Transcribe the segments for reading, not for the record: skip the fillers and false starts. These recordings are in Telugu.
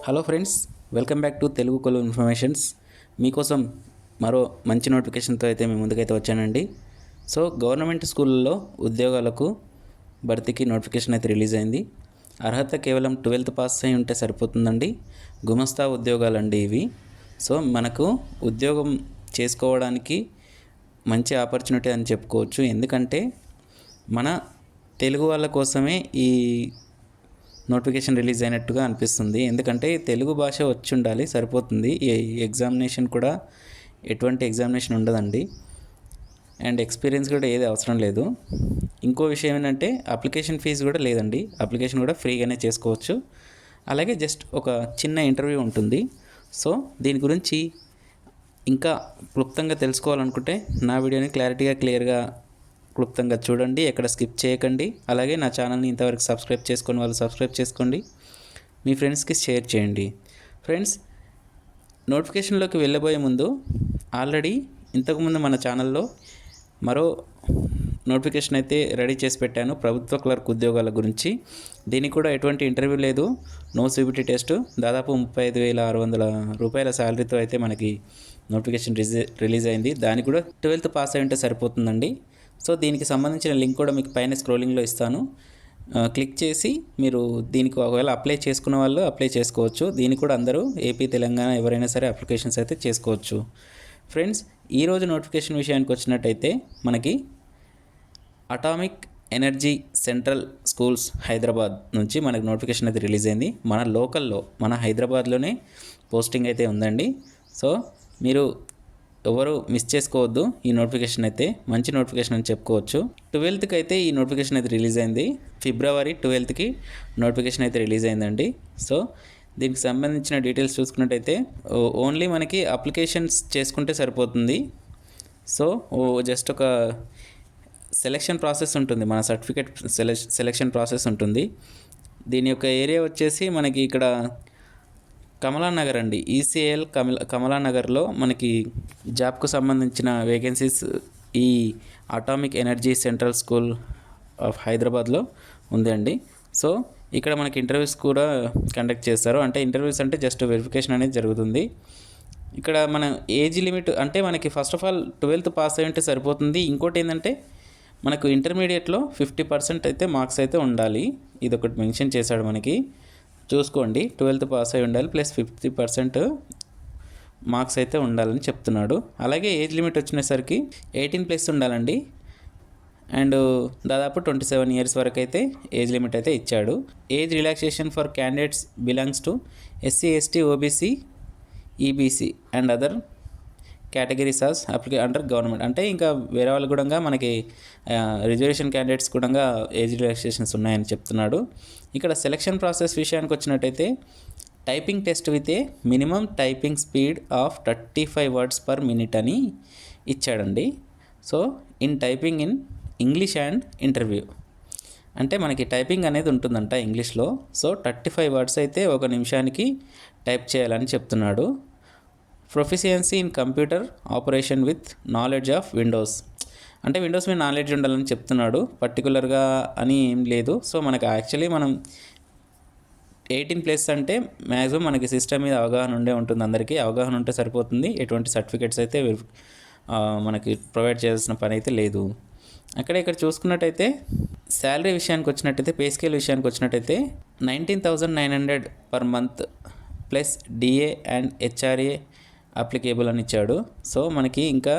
Hello friends, welcome back to Telugu కొలు ఇన్ఫర్మేషన్స్. మీకోసం మరో మంచి నోటిఫికేషన్తో అయితే మీ ముందుకైతే వచ్చానండి. సో గవర్నమెంట్ స్కూళ్ళలో ఉద్యోగాలకు భర్తీకి నోటిఫికేషన్ అయితే రిలీజ్ అయింది. అర్హత కేవలం 12th పాస్ అయి ఉంటే సరిపోతుందండి. గుమస్తా ఉద్యోగాలండి ఇవి. సో మనకు ఉద్యోగం చేసుకోవడానికి మంచి ఆపర్చునిటీ అని చెప్పుకోవచ్చు. ఎందుకంటే మన తెలుగు వాళ్ళ కోసమే ఈ నోటిఫికేషన్ రిలీజ్ అయినట్టుగా అనిపిస్తుంది. ఎందుకంటే తెలుగు భాష వచ్చి ఉండాలి, సరిపోతుంది. ఈ ఎగ్జామినేషన్ కూడా ఎటువంటి ఎగ్జామినేషన్ ఉండదండి, అండ్ ఎక్స్పీరియన్స్ కూడా ఏది అవసరం లేదు. ఇంకో విషయం ఏంటంటే అప్లికేషన్ ఫీజు కూడా లేదండి. అప్లికేషన్ కూడా ఫ్రీగానే చేసుకోవచ్చు. అలాగే జస్ట్ ఒక చిన్న ఇంటర్వ్యూ ఉంటుంది. సో దీని గురించి ఇంకా క్లుప్తంగా తెలుసుకోవాలనుకుంటే నా వీడియోని క్లియర్గా క్లుప్తంగా చూడండి, ఎక్కడ స్కిప్ చేయకండి. అలాగే నా ఛానల్ని ఇంతవరకు సబ్స్క్రైబ్ చేసుకొని వాళ్ళు సబ్స్క్రైబ్ చేసుకోండి, మీ ఫ్రెండ్స్కి షేర్ చేయండి. ఫ్రెండ్స్, నోటిఫికేషన్లోకి వెళ్ళబోయే ముందు ఆల్రెడీ ఇంతకుముందు మన ఛానల్లో మరో నోటిఫికేషన్ అయితే రెడీ చేసి పెట్టాను, ప్రభుత్వ క్లర్క్ ఉద్యోగాల గురించి. దీనికి కూడా ఎటువంటి ఇంటర్వ్యూ లేదు, నో సిబిటీ టెస్ట్. దాదాపు 35,600 రూపాయల శాలరీతో అయితే మనకి నోటిఫికేషన్ రిలీజ్ అయింది. దానికి కూడా 12th పాస్ అయి ఉంటే సరిపోతుందండి. సో దీనికి సంబంధించిన లింక్ కూడా మీకు పైన స్క్రోలింగ్లో ఇస్తాను. క్లిక్ చేసి మీరు దీనికి ఒకవేళ అప్లై చేసుకున్న వాళ్ళు అప్లై చేసుకోవచ్చు. దీనికి కూడా అందరూ ఏపీ, తెలంగాణ ఎవరైనా సరే అప్లికేషన్స్ అయితే చేసుకోవచ్చు. ఫ్రెండ్స్, ఈరోజు నోటిఫికేషన్ విషయానికి వచ్చినట్టయితే మనకి atomic energy central schools Hyderabad నుంచి మనకు నోటిఫికేషన్ అయితే రిలీజ్ అయింది. మన లోకల్లో, మన హైదరాబాద్లోనే పోస్టింగ్ అయితే ఉందండి. సో మీరు ఎవరు మిస్ చేసుకోవద్దు. ఈ నోటిఫికేషన్ అయితే మంచి నోటిఫికేషన్ అని చెప్పుకోవచ్చు. 12th అయితే ఈ నోటిఫికేషన్ అయితే రిలీజ్ అయింది. ఫిబ్రవరి 12th నోటిఫికేషన్ అయితే రిలీజ్ అయిందండి. సో దీనికి సంబంధించిన డీటెయిల్స్ చూసుకున్నట్టయితే ఓన్లీ మనకి అప్లికేషన్స్ చేసుకుంటే సరిపోతుంది. సో జస్ట్ ఒక సెలెక్షన్ ప్రాసెస్ ఉంటుంది, మన సర్టిఫికేట్ సెలెక్షన్ ప్రాసెస్ ఉంటుంది. దీని యొక్క ఏరియా వచ్చేసి మనకి ఇక్కడ కమలానగర్ అండి. ఈసీఎల్ కమలానగర్లో మనకి జాబ్కు సంబంధించిన వేకెన్సీస్ ఈ atomic energy central school of హైదరాబాద్లో ఉందండి. సో ఇక్కడ మనకి ఇంటర్వ్యూస్ కూడా కండక్ట్ చేస్తారు. అంటే ఇంటర్వ్యూస్ అంటే జస్ట్ వెరిఫికేషన్ అనేది జరుగుతుంది. ఇక్కడ మన ఏజ్ లిమిట్ అంటే మనకి first of all 12th pass అయి ఉంటే సరిపోతుంది. ఇంకోటి ఏంటంటే మనకు ఇంటర్మీడియట్లో 50% అయితే మార్క్స్ అయితే ఉండాలి. ఇది ఒకటి మెన్షన్ చేశాడు మనకి, చూసుకోండి. 12th పాస్ అయి ఉండాలి, ప్లస్ 50% మార్క్స్ అయితే ఉండాలని చెప్తున్నాడు. అలాగే ఏజ్ లిమిట్ వచ్చినసరికి 18+ ఉండాలండి. అండ్ దాదాపు 27 years వరకు అయితే ఏజ్ లిమిట్ అయితే ఇచ్చాడు. Age relaxation for candidates belongs to SC, ST, OBC, EBC and other categories as under government. అంటే ఇంకా వేరే వాళ్ళు కూడా మనకి రిజర్వేషన్ క్యాండిడేట్స్ కూడా ఏజ్ రిలాక్సేషన్స్ ఉన్నాయని చెప్తున్నాడు. ఇక్కడ సెలక్షన్ ప్రాసెస్ విషయానికి వచ్చినట్టయితే typing test with a minimum typing speed of 35 words per minute అని ఇచ్చాడండి. So in typing in English and interview అంటే మనకి టైపింగ్ అనేది ఉంటుందంట ఇంగ్లీష్లో. సో 35 words అయితే ఒక నిమిషానికి టైప్ చేయాలని చెప్తున్నాడు. Proficiency in computer operation with knowledge of Windows అంటే విండోస్ మీద నాలెడ్జ్ ఉండాలని చెప్తున్నాడు. పర్టికులర్గా అని ఏం లేదు. సో మనకు యాక్చువల్లీ మనం 18+ అంటే మ్యాక్సిమం మనకి సిస్టమ్ మీద అవగాహన ఉంటుంది. అందరికీ అవగాహన ఉంటే సరిపోతుంది. ఎటువంటి సర్టిఫికేట్స్ అయితే మనకి ప్రొవైడ్ చేయాల్సిన పని అయితే లేదు. ఇక్కడ చూసుకున్నట్టయితే శాలరీ విషయానికి వచ్చినట్టయితే, పే స్కేల్ విషయానికి వచ్చినట్టయితే 19,900 per month plus DA and HRA applicable అని ఇచ్చాడు. సో మనకి ఇంకా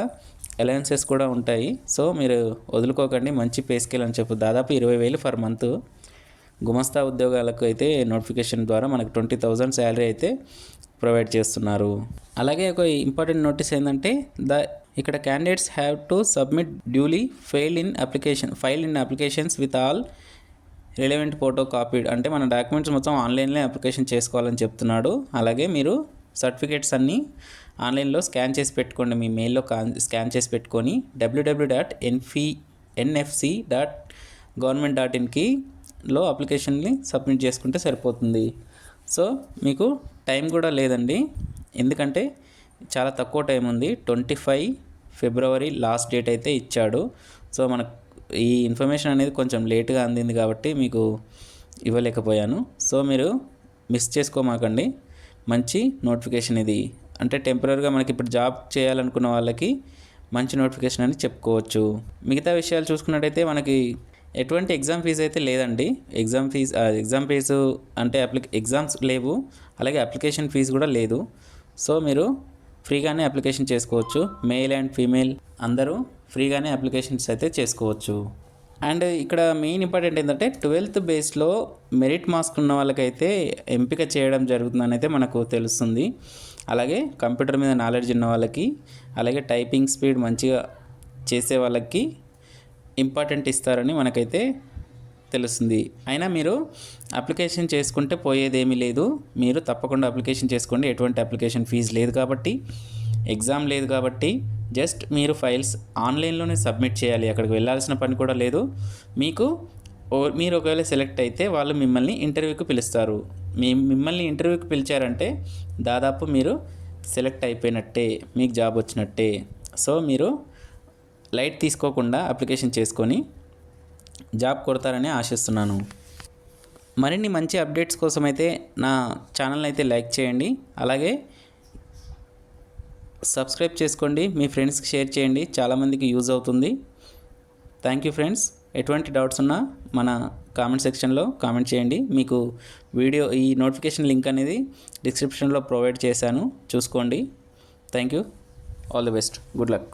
అలవెన్సెస్ కూడా ఉంటాయి. సో మీరు వదులుకోకండి, మంచి పే స్కేల్ అని చెప్పు. దాదాపు 20,000 per month గుమస్తా ఉద్యోగాలకు అయితే నోటిఫికేషన్ ద్వారా మనకు 20,000 శాలరీ అయితే ప్రొవైడ్ చేస్తున్నారు. అలాగే ఒక ఇంపార్టెంట్ నోటీస్ ఏంటంటే ఇక్కడ candidates have to submit duly file in applications with all relevant photo copied. అంటే మన డాక్యుమెంట్స్ మొత్తం ఆన్లైన్లో అప్లికేషన్ చేసుకోవాలని చెప్తున్నాడు. అలాగే మీరు సర్టిఫికేట్స్ అన్నీ ఆన్లైన్లో స్కాన్ చేసి పెట్టుకోండి, మీ మెయిల్లో స్కాన్ చేసి పెట్టుకొని www.nfc.government.in అప్లికేషన్ని సబ్మిట్ చేసుకుంటే సరిపోతుంది. సో మీకు టైం కూడా లేదండి, ఎందుకంటే చాలా తక్కువ టైం ఉంది. 25 February లాస్ట్ డేట్ అయితే ఇచ్చాడు. సో మనకు ఈ ఇన్ఫర్మేషన్ అనేది కొంచెం లేట్గా అందింది కాబట్టి మీకు ఇవ్వలేకపోయాను. సో మీరు మిస్ చేసుకోమాకండి. మంచి నోటిఫికేషన్ ఇది. అంటే టెంపరరీగా మనకి ఇప్పుడు జాబ్ చేయాలనుకున్న వాళ్ళకి మంచి నోటిఫికేషన్ అని చెప్పుకోవచ్చు. మిగతా విషయాలు చూసుకున్నట్టయితే మనకి ఎటువంటి ఎగ్జామ్ ఫీజు అయితే లేదండి. ఎగ్జామ్ ఫీజు అంటే ఎగ్జామ్స్ లేవు, అలాగే అప్లికేషన్ ఫీజు కూడా లేదు. సో మీరు ఫ్రీగానే అప్లికేషన్ చేసుకోవచ్చు. మేల్ అండ్ ఫీమేల్ అందరూ ఫ్రీగానే అప్లికేషన్స్ అయితే చేసుకోవచ్చు. అండ్ ఇక్కడ మెయిన్ ఇంపార్టెంట్ ఏంటంటే 12th బేస్లో మెరిట్ మార్క్స్ ఉన్న వాళ్ళకైతే ఎంపిక చేయడం జరుగుతుందని అయితే మనకు తెలుస్తుంది. అలాగే కంప్యూటర్ మీద నాలెడ్జ్ ఉన్న వాళ్ళకి, అలాగే టైపింగ్ స్పీడ్ మంచిగా చేసే వాళ్ళకి ఇంపార్టెంట్ ఇస్తారని మనకైతే తెలుస్తుంది. అయినా మీరు అప్లికేషన్ చేసుకుంటే పోయేదేమీ లేదు. మీరు తప్పకుండా అప్లికేషన్ చేసుకోండి. ఎటువంటి అప్లికేషన్ ఫీజు లేదు కాబట్టి, ఎగ్జామ్ లేదు కాబట్టి, జస్ట్ మీరు ఫైల్స్ ఆన్లైన్లోనే సబ్మిట్ చేయాలి. అక్కడికి వెళ్ళాల్సిన పని కూడా లేదు. మీరు ఒకవేళ సెలెక్ట్ అయితే వాళ్ళు మిమ్మల్ని ఇంటర్వ్యూకి పిలుస్తారు. మిమ్మల్ని ఇంటర్వ్యూకి పిలిచారంటే దాదాపు మీరు సెలెక్ట్ అయిపోయినట్టే, మీకు జాబ్ వచ్చినట్టే. సో మీరు లైట్ తీసుకోకుండా అప్లికేషన్ చేసుకొని జాబ్ కొడతారని ఆశిస్తున్నాను. మరిన్ని మంచి అప్డేట్స్ కోసం అయితే నా ఛానల్ని అయితే లైక్ చేయండి, అలాగే సబ్స్క్రైబ్ చేసుకోండి, మీ ఫ్రెండ్స్కి షేర్ చేయండి, చాలామందికి యూజ్ అవుతుంది. Thank you friends. ఎటువంటి డౌట్స్ ఉన్నా మన కామెంట్ సెక్షన్లో కామెంట్ చేయండి. మీకు ఈ నోటిఫికేషన్ లింక్ అనేది డిస్క్రిప్షన్లో ప్రొవైడ్ చేశాను, చూసుకోండి. Thank you. All the best. Good luck.